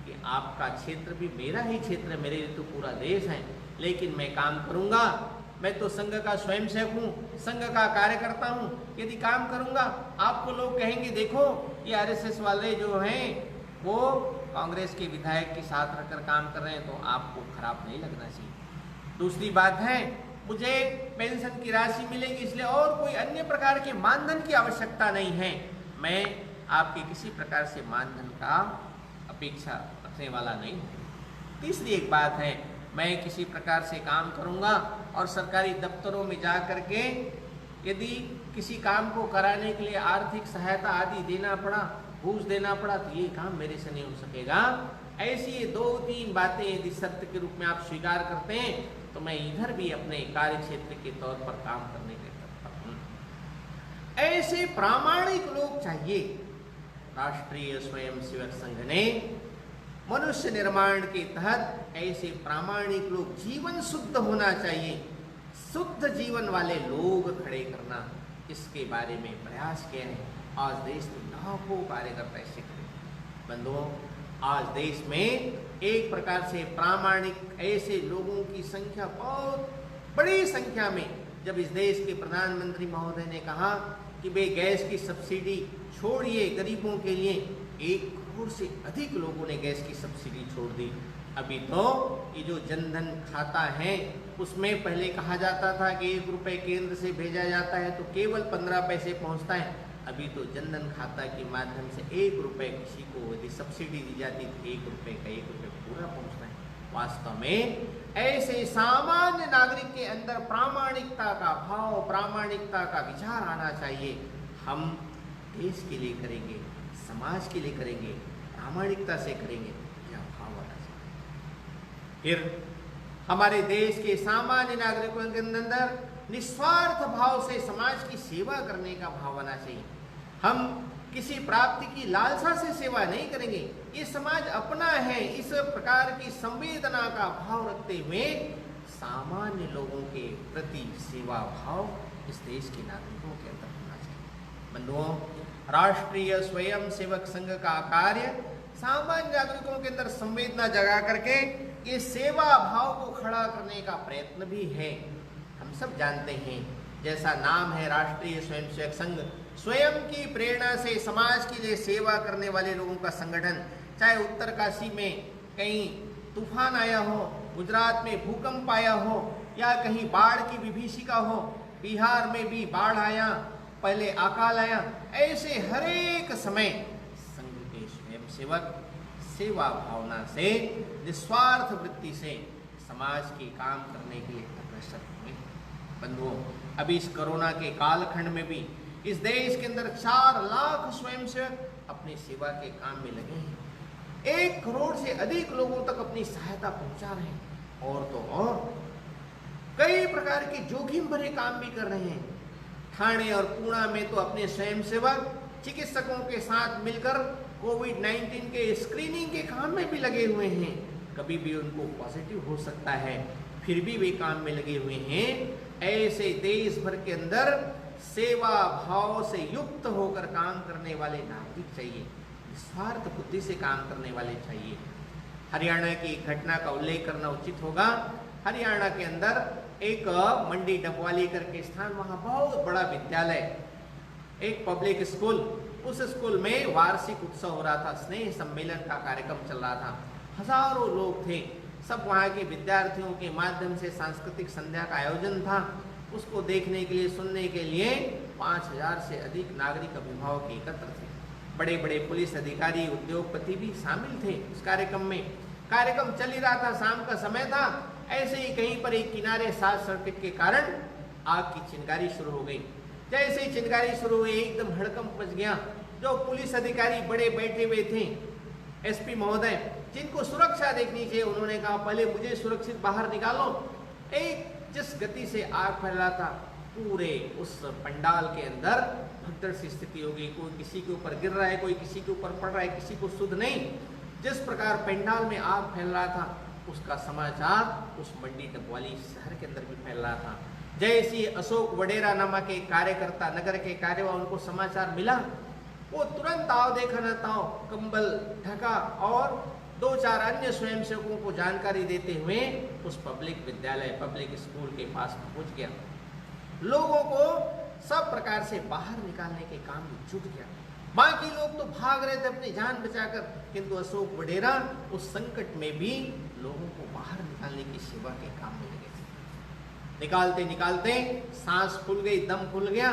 कि आपका क्षेत्र भी मेरा ही क्षेत्र है, मेरे लिए तो पूरा देश है, लेकिन मैं काम करूंगा। मैं तो संघ का स्वयंसेवक हूँ, संघ का कार्यकर्ता हूँ, यदि काम करूंगा आपको लोग कहेंगे देखो ये आरएसएस वाले जो हैं वो कांग्रेस के विधायक के साथ रहकर काम कर रहे हैं, तो आपको खराब नहीं लगना चाहिए। दूसरी बात है, मुझे पेंशन की राशि मिलेगी, इसलिए और कोई अन्य प्रकार के मानधन की आवश्यकता नहीं है, मैं आपके किसी प्रकार से मानधन का अपेक्षा रखने वाला नहीं हूँ। तीसरी एक बात है, मैं किसी प्रकार से काम करूँगा और सरकारी दफ्तरों में जा कर के यदि किसी काम को कराने के लिए आर्थिक सहायता आदि देना पड़ा, घूस देना पड़ा, तो ये काम मेरे से नहीं हो सकेगा। ऐसी ये 2-3 बातें यदि सत्य के रूप में आप स्वीकार करते हैं तो मैं इधर भी अपने कार्य क्षेत्र के तौर पर काम करने के तत्पर हूं। ऐसे प्रामाणिक लोग चाहिए। राष्ट्रीय स्वयंसेवक संघ ने मनुष्य निर्माण के तहत ऐसे प्रामाणिक लोग, जीवन शुद्ध होना चाहिए, शुद्ध जीवन वाले लोग खड़े करना, इसके बारे में प्रयास किया है। आज देश में लाखों कार्यकर्ता ऐसे खड़े। बंधुओं, आज देश में एक प्रकार से प्रामाणिक ऐसे लोगों की संख्या बहुत बड़ी संख्या में, जब इस देश के प्रधानमंत्री महोदय ने कहा कि वे गैस की सब्सिडी छोड़िए गरीबों के लिए, 1 करोड़ से अधिक लोगों ने गैस की सब्सिडी छोड़ दी। अभी तो ये जो जनधन खाता है उसमें पहले कहा जाता था कि 1 रुपये केंद्र से भेजा जाता है तो केवल 15 पैसे पहुंचता है। अभी तो जनधन खाता के माध्यम से 1 रुपये किसी को यदि सब्सिडी दी जाती तो 1 रुपये का 1 रुपये पूरा पहुंचता है। वास्तव में ऐसे सामान्य नागरिक के अंदर प्रामाणिकता का भाव, प्रामाणिकता का विचार आना चाहिए। हम देश के लिए करेंगे, समाज के लिए करेंगे, प्रामाणिकता से करेंगे, यह भाव आना चाहिए। फिर हमारे देश के सामान्य नागरिकों के अंदर निस्वार्थ भाव से समाज की सेवा करने का भाव आना चाहिए। हम किसी प्राप्ति की लालसा से सेवा नहीं करेंगे, ये समाज अपना है, इस प्रकार की संवेदना का भाव रखते हुए सामान्य लोगों के प्रति सेवा भाव इस देश के नागरिकों के अंदर होना चाहिए। बंधुओं, राष्ट्रीय स्वयंसेवक संघ का कार्य सामान्य नागरिकों के अंदर संवेदना जगा करके ये सेवा भाव को खड़ा करने का प्रयत्न भी है। हम सब जानते हैं, जैसा नाम है राष्ट्रीय स्वयंसेवक संघ, स्वयं की प्रेरणा से समाज के लिए सेवा करने वाले लोगों का संगठन। चाहे उत्तरकाशी में कहीं तूफान आया हो, गुजरात में भूकंप आया हो, या कहीं बाढ़ की विभीषिका हो, बिहार में भी बाढ़ आया, पहले अकाल आया, ऐसे हर एक समय संघ के स्वयंसेवक सेवा भावना से, निस्वार्थ वृत्ति से समाज के काम करने के लिए अग्रसर हुए। बंधुओं, अभी इस कोरोना के कालखंड में भी इस देश के अंदर 4 लाख स्वयंसेवक अपनी सेवा के काम में लगे हैं। 1 करोड़ से अधिक लोगों तक अपनी सहायता पहुंचा रहे हैं। और तो और कई प्रकार के जोखिम भरे काम भी कर रहे हैं। ठाणे और पूना में तो अपने स्वयंसेवक चिकित्सकों के साथ मिलकर कोविड-19 के स्क्रीनिंग के काम में भी लगे हुए हैं। कभी भी उनको पॉजिटिव हो सकता है, फिर भी वे काम में लगे हुए हैं। ऐसे देश भर के अंदर सेवा भाव से युक्त होकर काम करने वाले नागरिक चाहिए, निस्वार्थ बुद्धि से काम करने वाले चाहिए। हरियाणा की घटना का उल्लेख करना उचित होगा। हरियाणा के अंदर एक मंडी डबवाली करके स्थान, वहाँ बहुत बड़ा विद्यालय, एक पब्लिक स्कूल, उस स्कूल में वार्षिक उत्सव हो रहा था, स्नेह सम्मेलन का कार्यक्रम चल रहा था। हजारों लोग थे, सब वहाँ के विद्यार्थियों के माध्यम से सांस्कृतिक संध्या का आयोजन था। उसको देखने के लिए, सुनने के लिए 5000 से अधिक नागरिक अभिभावक एकत्र थे। बड़े बड़े पुलिस अधिकारी, उद्योगपति भी शामिल थे उस कार्यक्रम में। कार्यक्रम चल ही रहा था, शाम का समय था। ऐसे ही कहीं पर एक किनारे शॉर्ट सर्किट के कारण आग की चिंगारी शुरू हो गई। जैसे ही चिंगारी शुरू हुई, एकदम हड़कंप मच गया। जो पुलिस अधिकारी बड़े बैठे हुए थे, एसपी महोदय, जिनको सुरक्षा देखनी चाहिए, उन्होंने कहा पहले मुझे सुरक्षित बाहर निकालो। एक जिस गति से आग फैल रहा था, पूरे उस पंडाल के अंदर भगदड़ सी स्थिति हो गई। कोई किसी के ऊपर गिर रहा है, कोई किसी के ऊपर पड़ रहा है, किसी को सुध नहीं। जिस प्रकार पंडाल में आग फैल रहा था, उसका समाचार उस मंडी डबवाली शहर के अंदर भी फैल रहा था। जैसे अशोक वडेरा नामक एक कार्यकर्ता, नगर के कार्यवाह, उनको समाचार मिला, वो तुरंत आओ देखा न ताओ, कंबल ढका और 2-4 अन्य स्वयंसेवकों को जानकारी देते हुए उस पब्लिक विद्यालय, पब्लिक स्कूल के पास पहुंच गया। लोगों को सब प्रकार से बाहर निकालने के काम में जुट गया। बाकी लोग तो भाग रहे थे अपनी जान बचाकर, किंतु अशोक वडेरा उस संकट में भी लोगों को बाहर निकालने की सेवा के काम में लगे थे। निकालते निकालते सांस फूल गई, दम फूल गया।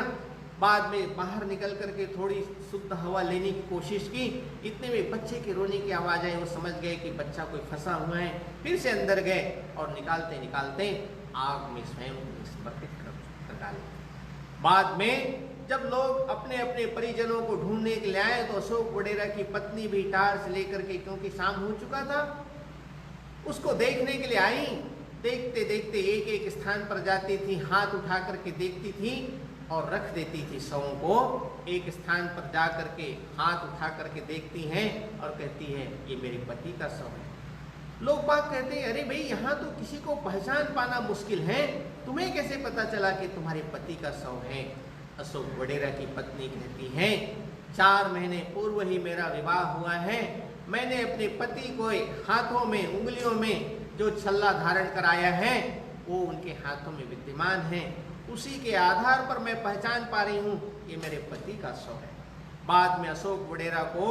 बाद में बाहर निकल करके थोड़ी शुद्ध हवा लेने की कोशिश की। इतने में बच्चे के रोने की आवाज आई। वो समझ गए कि बच्चा कोई फंसा हुआ है। फिर से अंदर गए और निकालते निकालते आग में स्वयं समर्पित कर डाले। बाद में जब लोग अपने अपने परिजनों को ढूंढने के लिए आए तो अशोक वडेरा की पत्नी भी टार्च लेकर के, क्योंकि शाम हो चुका था, उसको देखने के लिए आई। देखते देखते एक एक स्थान पर जाती थी, हाथ उठा करके देखती थी और रख देती थी शवों को। एक स्थान पर जा करके हाथ उठा करके देखती हैं और कहती है ये मेरे पति का शव है। लोग बात कहते हैं अरे भाई यहाँ तो किसी को पहचान पाना मुश्किल है, तुम्हें कैसे पता चला कि तुम्हारे पति का शव है? अशोक वडेरा की पत्नी कहती है 4 महीने पूर्व ही मेरा विवाह हुआ है, मैंने अपने पति को हाथों में, उंगलियों में जो छल्ला धारण कराया है वो उनके हाथों में विद्यमान है, उसी के आधार पर मैं पहचान पा रही हूँ ये मेरे पति का शव है। बाद में अशोक वडेरा को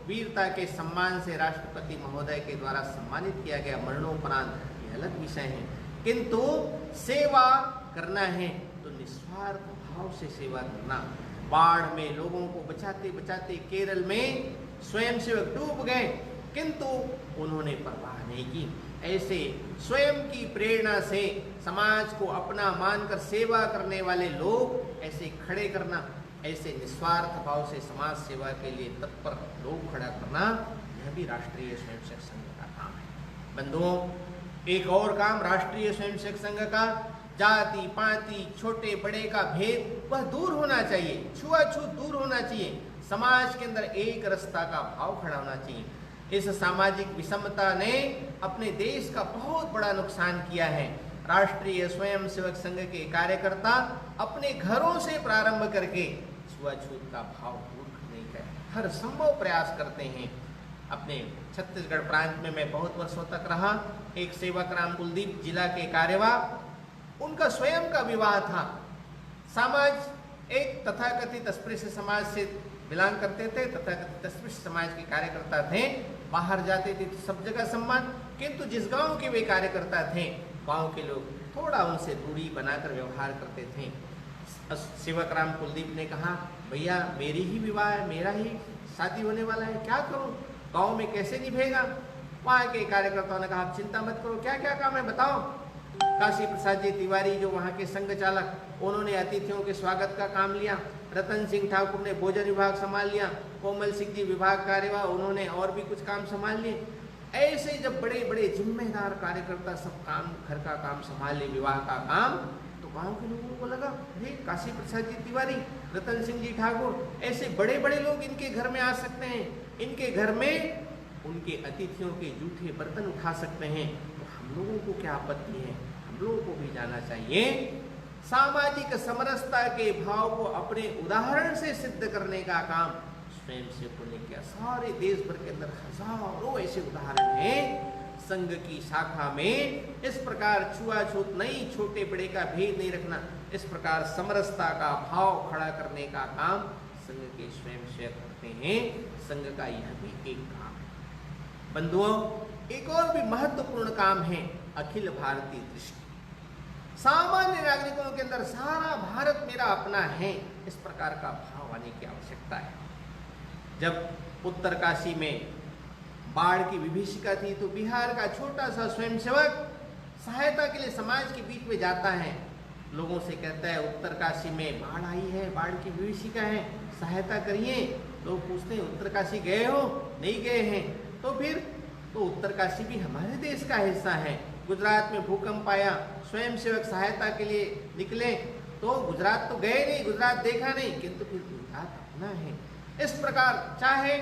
वीरता के सम्मान से राष्ट्रपति महोदय के द्वारा सम्मानित किया गया, मरणोपरांत, ये अलग विषय है। किंतु सेवा करना है तो निस्वार्थ भाव से सेवा करना। बाढ़ में लोगों को बचाते बचाते केरल में स्वयंसेवक डूब गए, किंतु उन्होंने परवाह नहीं की। ऐसे स्वयं की प्रेरणा से समाज को अपना मानकर सेवा करने वाले लोग ऐसे खड़े करना, ऐसे निस्वार्थ भाव से समाज सेवा के लिए तत्पर लोग खड़ा करना, यह भी राष्ट्रीय स्वयंसेवक संघ का काम है। बंधुओं, एक और काम राष्ट्रीय स्वयंसेवक संघ का, जाति पाति छोटे बड़े का भेद वह दूर होना चाहिए, छुआछूत दूर होना चाहिए। समाज के अंदर एक रस्ता का भाव खड़ा होना चाहिए। इस सामाजिक विषमता ने अपने देश का बहुत बड़ा नुकसान किया है। राष्ट्रीय स्वयंसेवक संघ के कार्यकर्ता अपने घरों से प्रारंभ करके छुआछूत का भाव दूर करने का हर संभव प्रयास करते हैं। अपने छत्तीसगढ़ प्रांत में मैं बहुत वर्षों तक रहा। एक सेवक राम कुलदीप जिला के कार्यवाह, उनका स्वयं का विवाह था। समाज एक तथाकथित अस्पृश्य समाज से बिलोंग करते थे, तथाकथित अस्पृश्य समाज के कार्यकर्ता थे, बाहर जाते थे तो सब जगह सम्मान, किंतु जिस गांव के वे कार्यकर्ता थे गांव के लोग थोड़ा उनसे दूरी बनाकर व्यवहार करते थे। सेवक राम कुलदीप ने कहा भैया मेरी ही विवाह है, मेरा ही शादी होने वाला है, क्या करूं, गांव में कैसे निभेगा? वहाँ के कार्यकर्ताओं ने कहा आप चिंता मत करो, क्या क्या काम है बताओ। काशी प्रसाद जी तिवारी जो वहाँ के संघ चालक, उन्होंने अतिथियों के स्वागत का काम लिया। रतन सिंह ठाकुर ने भोजन विभाग संभाल लिया। कोमल सिंह जी विभाग कार्यवाह, उन्होंने और भी कुछ काम संभाल लिए। ऐसे जब बड़े बड़े जिम्मेदार कार्यकर्ता सब काम, घर का काम संभाल ले, विवाह का काम, तो गांव के लोगों को लगा अरे काशी प्रसाद जी तिवारी, रतन सिंह जी ठाकुर, ऐसे बड़े बड़े लोग इनके घर में आ सकते हैं, इनके घर में उनके अतिथियों के जूठे बर्तन उठा सकते हैं, तो हम लोगों को क्या आपत्ति है, हम लोगों को भी जाना चाहिए। सामाजिक समरसता के भाव को अपने उदाहरण से सिद्ध करने का काम स्वयंसेवकों ने किया। सारे देश भर के अंदर हजारों ऐसे उदाहरण हैं। संघ की शाखा में इस प्रकार छुआछूत नहीं, छोटे बड़े का भेद नहीं रखना, इस प्रकार समरसता का भाव खड़ा करने का काम संघ के स्वयंसेवक करते हैं। संघ का यह भी एक काम है। बंधुओं, एक और भी महत्वपूर्ण काम है अखिल भारतीय दृष्टि। सामान्य नागरिकों के अंदर सारा भारत मेरा अपना है, इस प्रकार का भाव आने की आवश्यकता है। जब उत्तरकाशी में बाढ़ की विभीषिका थी तो बिहार का छोटा सा स्वयंसेवक सहायता के लिए समाज के बीच में जाता है, लोगों से कहता है उत्तरकाशी में बाढ़ आई है, बाढ़ की विभीषिका है, सहायता करिए। लोग पूछते हैं उत्तरकाशी गए हो? नहीं गए हैं। तो फिर तो उत्तरकाशी भी हमारे देश का हिस्सा है। गुजरात में भूकंप आया, स्वयंसेवक सहायता के लिए निकले, तो गुजरात तो गए नहीं, गुजरात देखा नहीं, किंतु फिर गुजरात अपना है। इस प्रकार चाहे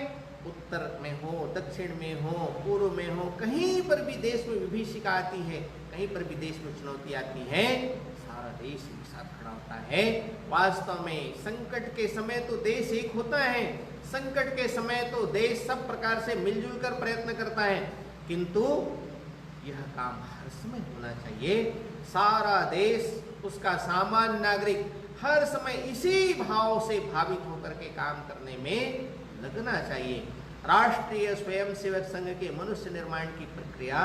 उत्तर में हो, दक्षिण में हो, पूर्व में हो, कहीं पर भी देश में विभीषिका आती है, कहीं पर भी देश में चुनौती आती है, सारा देश एक साथ खड़ा होता है। वास्तव में संकट के समय तो देश एक होता है, संकट के समय तो देश सब प्रकार से मिलजुल कर प्रयत्न करता है, किंतु यह काम हर समय होना चाहिए। सारा देश, उसका सामान्य नागरिक हर समय इसी भाव से भावित होकर के काम करने में लगना चाहिए। राष्ट्रीय स्वयंसेवक संघ के मनुष्य निर्माण की प्रक्रिया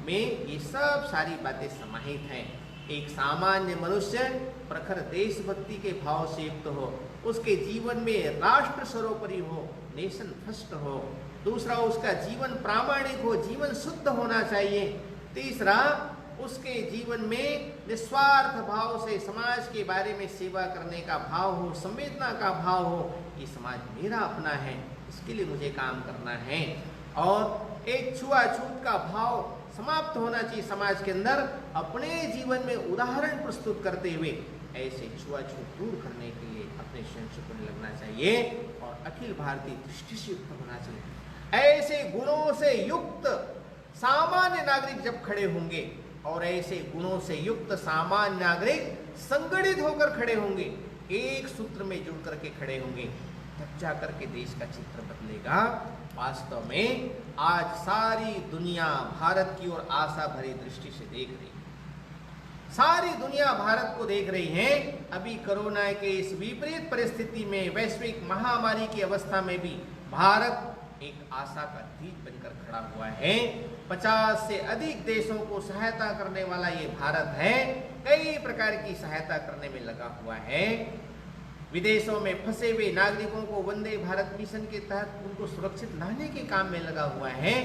में ये सब सारी बातें समाहित हैं। एक सामान्य मनुष्य प्रखर देशभक्ति के भाव से युक्त हो, उसके जीवन में राष्ट्र सर्वोपरि हो, नेशन फर्स्ट हो। दूसरा, उसका जीवन प्रामाणिक हो, जीवन शुद्ध होना चाहिए। तीसरा, उसके जीवन में निस्वार्थ भाव से समाज के बारे में सेवा करने का भाव हो, संवेदना का भाव हो, ये समाज मेरा अपना है, इसके लिए मुझे काम करना है। और एक छुआछूत का भाव समाप्त होना चाहिए समाज के अंदर। अपने जीवन में उदाहरण प्रस्तुत करते हुए ऐसे छुआछूत दूर करने के लिए अपने संशोधन में लगना चाहिए और अखिल भारतीय दृष्टि से युक्त होना चाहिए। ऐसे गुणों से युक्त सामान्य नागरिक जब खड़े होंगे और ऐसे गुणों से युक्त सामान्य नागरिक संगठित होकर खड़े होंगे, एक सूत्र में जुड़ करके खड़े होंगे, तब जाकर के देश का चित्र बदलेगा। वास्तव में आज सारी दुनिया भारत की ओर आशा भरी दृष्टि से देख रही है। सारी दुनिया भारत को देख रही है। अभी कोरोना के इस विपरीत परिस्थिति में, वैश्विक महामारी की अवस्था में भी भारत एक आशा का दीप बनकर खड़ा हुआ है। 50 से अधिक देशों को सहायता करने वाला ये भारत है। कई प्रकार की सहायता करने में लगा हुआ है। विदेशों में फंसे हुए नागरिकों को वंदे भारत मिशन के तहत उनको सुरक्षित लाने के काम में लगा हुआ है।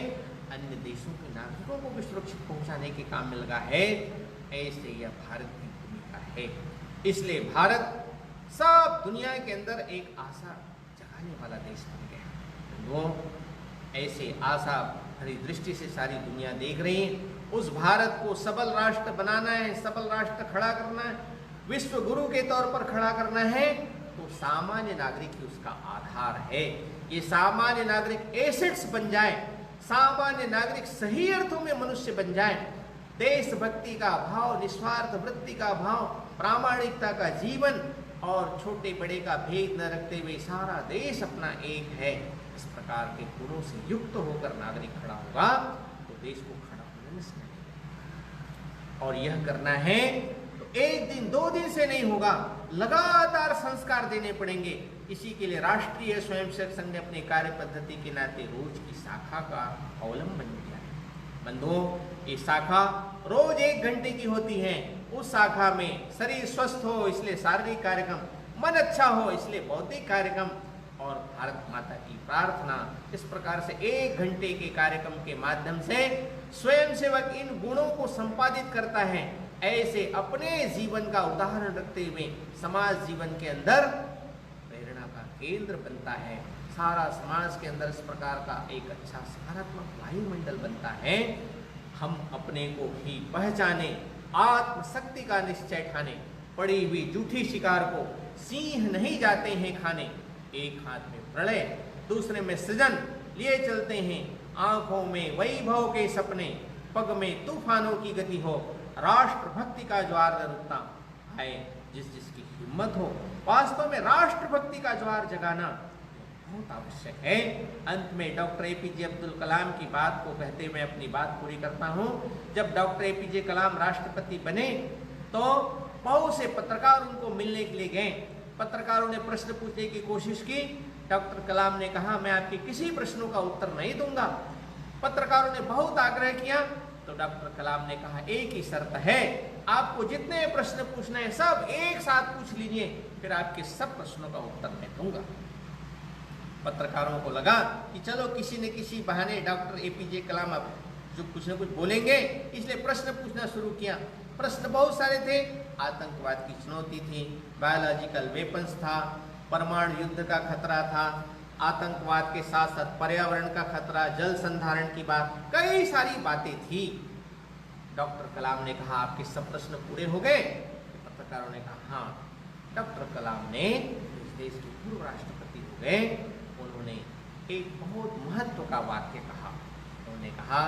अन्य देशों के नागरिकों को भी सुरक्षित पहुंचाने के काम में लगा है। ऐसे यह भारत की भूमिका है। इसलिए भारत सब दुनिया के अंदर एक आशा जगाने वाला देश बन गया। वो ऐसे आशा भरी दृष्टि से सारी दुनिया देख रही है। उस भारत को सबल राष्ट्र बनाना है, सबल राष्ट्र खड़ा करना है, विश्व गुरु के तौर पर खड़ा करना है, तो सामान्य नागरिक ही उसका आधार है। ये सामान्य नागरिक एसेट्स बन जाए, सामान्य नागरिक सही अर्थों में मनुष्य बन जाए, देशभक्ति का भाव, निस्वार्थ वृत्ति का भाव, प्रामाणिकता का जीवन और छोटे बड़े का भेद न रखते हुए सारा देश अपना एक है, इस प्रकार के गुणों से युक्त होकर नागरिक खड़ा होगा तो देश को खड़ा होने में समय लगेगा। और यह करना है तो एक दिन दो दिन से नहीं होगा, लगातार संस्कार देने पड़ेंगे। इसी के लिए राष्ट्रीय स्वयंसेवक संघ ने अपने कार्य पद्धति के नाते रोज की शाखा का अवलंबन किया है। बंधुओं, ये शाखा रोज 1 घंटे की होती है। उस शाखा में शरीर स्वस्थ हो इसलिए शारीरिक कार्यक्रम, मन अच्छा हो इसलिए बौद्धिक कार्यक्रम और भारत माता की प्रार्थना, इस प्रकार से 1 घंटे के कार्यक्रम के माध्यम से स्वयंसेवक इन गुणों को संपादित करता है। ऐसे अपने जीवन का उदाहरण रखते हुए समाज जीवन के अंदर प्रेरणा का केंद्र बनता है। सारा समाज के अंदर इस प्रकार का एक अच्छा सकारात्मक वायुमंडल बनता है। हम अपने को ही पहचाने, आत्मशक्ति का निश्चय ठाने, पड़ी हुई जूठी शिकार को सिंह नहीं जाते हैं खाने। एक हाथ में प्रलय, दूसरे में सृजन लिए चलते हैं। आंखों में वैभव के सपने, पग में तूफानों की गति हो। राष्ट्रभक्ति का ज्वार न रुकता है, जिस जिसकी हिम्मत हो। वास्तव में राष्ट्रभक्ति का ज्वार जगाना बहुत आवश्यक है। अंत में डॉक्टर एपीजे अब्दुल कलाम की बात को कहते हुए अपनी बात पूरी करता हूँ। जब डॉक्टर एपीजे कलाम राष्ट्रपति बने तो बहुत से पत्रकार उनको मिलने के लिए गए। पत्रकारों ने प्रश्न पूछने की कोशिश की। डॉक्टर कलाम ने कहा, मैं आपके किसी प्रश्नों का उत्तर नहीं दूंगा। पत्रकारों ने बहुत आग्रह किया तो डॉक्टर कलाम ने कहा, एक ही शर्त है, आपको जितने प्रश्न पूछना है सब एक साथ पूछ लीजिए, फिर आपके सब प्रश्नों का उत्तर मैं दूंगा। पत्रकारों को लगा कि चलो किसी न किसी बहाने डॉक्टर एपीजे कलाम अब जो कुछ न कुछ बोलेंगे, इसलिए प्रश्न पूछना शुरू किया। प्रश्न बहुत सारे थे। आतंकवाद की चुनौती थी, बायोलॉजिकल वेपन्स था, परमाणु युद्ध का खतरा था, आतंकवाद के साथ साथ पर्यावरण का खतरा, जल संधारण की बात, कई सारी बातें थी। डॉक्टर कलाम ने कहा, आपके सब प्रश्न पूरे हो गए? पत्रकारों ने कहा हाँ। डॉक्टर कलाम ने इस देश के पूर्व राष्ट्रपति हो गए। उन्होंने एक बहुत महत्व का वाक्य कहा। उन्होंने कहा,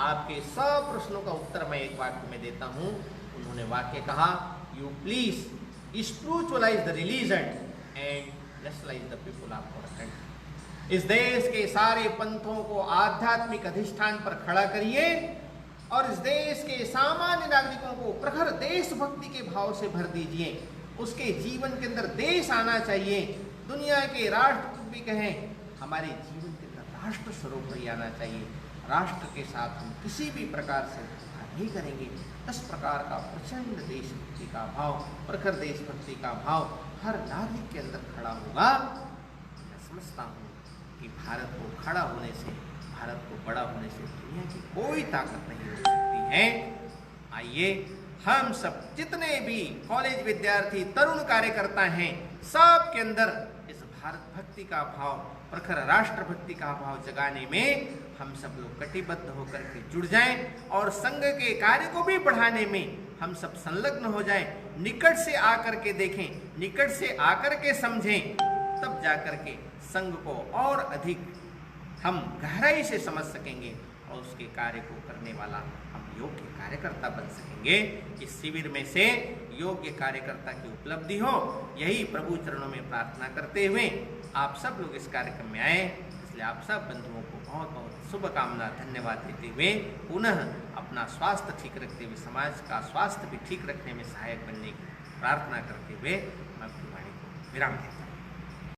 आपके सब प्रश्नों का उत्तर मैं एक वाक्य में देता हूं। उन्होंने वाक्य कहा, you please spiritualise the religion and nationalise the people of our country. इस देश के सारे पंथों को आध्यात्मिक अधिष्ठान पर खड़ा करिए और इस देश के सामान्य नागरिकों को प्रखर देशभक्ति के भाव से भर दीजिए। उसके जीवन के अंदर देश आना चाहिए। दुनिया के राष्ट्र भी कहें, हमारे जीवन के अंदर राष्ट्र स्वरूप ही आना चाहिए। राष्ट्र के साथ हम किसी भी प्रकार से धोखा नहीं करेंगे। इस प्रकार का प्रचंड देशभक्ति का भाव, प्रखर देशभक्ति का भाव हर नागरिक के अंदर खड़ा होगा। मैं समझता हूँ कि भारत को खड़ा होने से, भारत को बड़ा होने से दुनिया की कोई ताकत नहीं हो सकती है। आइए हम सब जितने भी कॉलेज विद्यार्थी तरुण कार्यकर्ता हैं, सब के अंदर इस भारत भक्ति का भाव, प्रखर राष्ट्र भक्ति का भाव जगाने में हम सब लोग कटिबद्ध होकर के जुड़ जाएं और संघ के कार्य को भी बढ़ाने में हम सब संलग्न हो जाएं, निकट से आकर के देखें, निकट से आकर के समझें, तब जाकर के संघ को और अधिक हम गहराई से समझ सकेंगे और उसके कार्य को करने वाला हम योग्य कार्यकर्ता बन सकेंगे। इस शिविर में से योग्य कार्यकर्ता की उपलब्धि हो, यही प्रभु चरणों में प्रार्थना करते हुए आप सब लोग इस कार्यक्रम में आए, इसलिए आप सब बंधुओं को बहुत बहुत शुभकामना, धन्यवाद देते हुए पुनः अपना स्वास्थ्य ठीक रखते हुए समाज का स्वास्थ्य भी ठीक रखने में सहायक बनने की प्रार्थना करते हुए मैं अपनी वाणी को विराम देता हूँ।